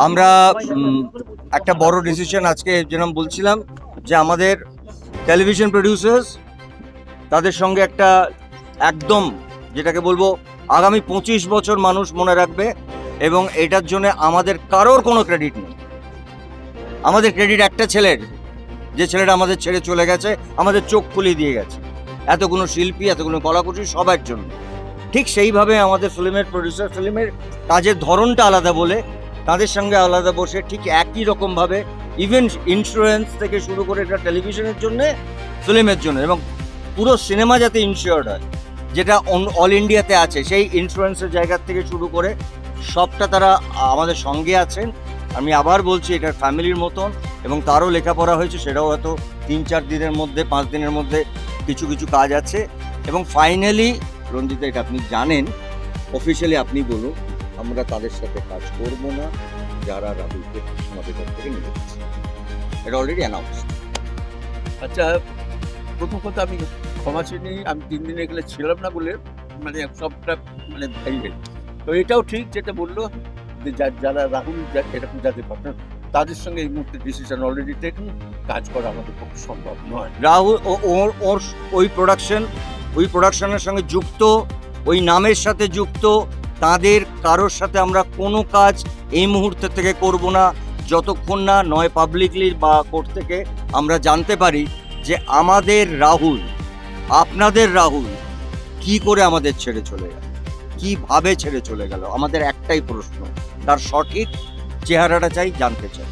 আমরা একটা বড় ডিসিশন আজকে যেরকম বলছিলাম যে আমাদের টেলিভিশন প্রডিউসার্স তাদের সঙ্গে একটা একদম যেটাকে বলবো আগামী 25 বছর মানুষ মনে রাখবে, এবং এটার জন্য আমাদের কারোর কোনো ক্রেডিট নেই। আমাদের ক্রেডিট একটা ছেলের, যে ছেলেটা আমাদের ছেড়ে চলে গেছে, আমাদের চোখ খুলে দিয়ে গেছে এতগুলো শিল্পী, এতগুলো কলাকুশলী, সবার জন্য। ঠিক সেইভাবে আমাদের ফিল্মের প্রডিউসার, ফিল্মের কাজের ধরনটা আলাদা বলে তাদের সঙ্গে আলাদা বসে ঠিক একই রকমভাবে ইভেন ইন্স্যুরেন্স থেকে শুরু করে এটা টেলিভিশনের জন্য, ফিল্মের জন্য, এবং পুরো সিনেমা যাতে ইনশিওর্ড হয়, যেটা অল ইন্ডিয়াতে আছে, সেই ইন্স্যুরেন্সের জায়গা থেকে শুরু করে সবটা তারা আমাদের সঙ্গে আছেন। আমি আবার বলছি এটা ফ্যামিলির মতন, এবং তারও লেখাপড়া হয়েছে, সেটাও হয়তো 3-4 দিনের মধ্যে, 5 দিনের মধ্যে কিছু কিছু কাজ আছে। এবং ফাইনালি রঞ্জিতা, এটা আপনি জানেন, অফিসিয়ালি আপনি বলুন, আমরা তাদের সাথে কাজ করব না যারা রাহুলকে আমাদের কাছ থেকে নিয়ে যাচ্ছে। এটা অলরেডি অ্যানাউন্স। আচ্ছা, প্রথম কথা আমি ক্ষমা চিনি, আমি 3 দিন এগুলো ছিলাম না বলে মানে সবটা মানে ভেঙে। তো এটাও ঠিক যেটা বললো যে যারা রাহুল এরকম যাদের কথা, তাদের সঙ্গে এই মুহূর্তে ডিসিশন অলরেডি টেকেন, কাজ করা আমাদের পক্ষে সম্ভব নয়। রাহুল ওর ওই প্রোডাকশনের সঙ্গে যুক্ত, ওই নামের সাথে যুক্ত, তাদের কারোর সাথে আমরা কোনো কাজ এই মুহূর্তে থেকে করব না যতক্ষণ না নয় পাবলিকলি বা কোর্ট থেকে আমরা জানতে পারি যে আমাদের রাহুল, আপনাদের রাহুল কি করে আমাদের ছেড়ে চলে গেল, কিভাবে ছেড়ে চলে গেল। আমাদের একটাই প্রশ্ন, তার সঠিক চেহারাটা চাই, জানতে চাই,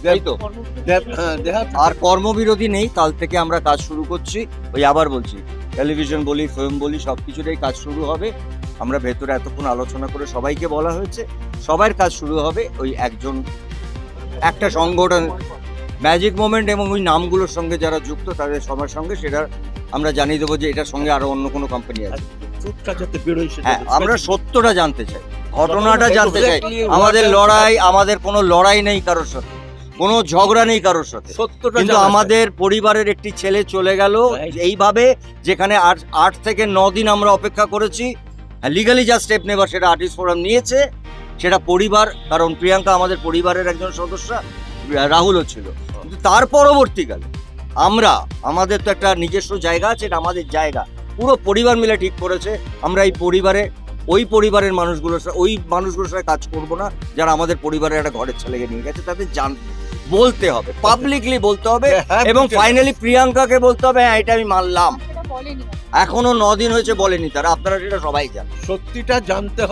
তাই তো। আর কর্মবিরতি নেই, কাল থেকে আমরা কাজ শুরু করছি। ওই আবার বলছি, টেলিভিশন বলি, ফিল্ম বলি, সব কিছুতেই কাজ শুরু হবে। আমরা ভেতরে এতক্ষণ আলোচনা করে সবাইকে বলা হয়েছে, সবার কাজ শুরু হবে। ওই একটা সংগঠন ম্যাজিক মোমেন্ট এবং ওই নামগুলোর সঙ্গে যারা যুক্ত তাদের সবার সঙ্গে সেটা আমরা জানিয়ে দেবো যে এটার সঙ্গে আরো অন্য কোনো কোম্পানি আছে। হ্যাঁ, আমরা সত্যটা জানতে চাই, ঘটনাটা জানতে চাই। আমাদের লড়াই, আমাদের কোনো লড়াই নেই কারোর সাথে, কোনো ঝগড়া নেই কারোর সাথে, কিন্তু আমাদের পরিবারের একটি ছেলে চলে গেল এইভাবে, যেখানে 8 থেকে 9 দিন আমরা অপেক্ষা করেছি। লিগালি যা স্টেপ নেবার সেটা আর্টিস্ট ফোরাম নিয়েছে, সেটা পরিবার, কারণ প্রিয়াঙ্কা আমাদের পরিবারের একজন সদস্য, রাহুলও ছিল। কিন্তু তার পরবর্তীকালে আমাদের তো একটা নিজস্ব জায়গা আছে, এটা আমাদের জায়গা, পুরো পরিবার মিলে ঠিক করেছে আমরা ওই পরিবারের মানুষগুলোর সাথে কাজ করব না যারা আমাদের পরিবারের একটা ঘরের ছেলেকে নিয়ে গেছে। তাদের বলতে হবে, পাবলিকলি বলতে হবে, এবং ফাইনালি প্রিয়াঙ্কাকে বলতে হবে হ্যাঁ এটা আমি মানলাম। এখনো 9 দিন হয়েছে বলেনি তারা, আপনারা সেটা সবাই জানেন। সত্যিটা জানতে হবে।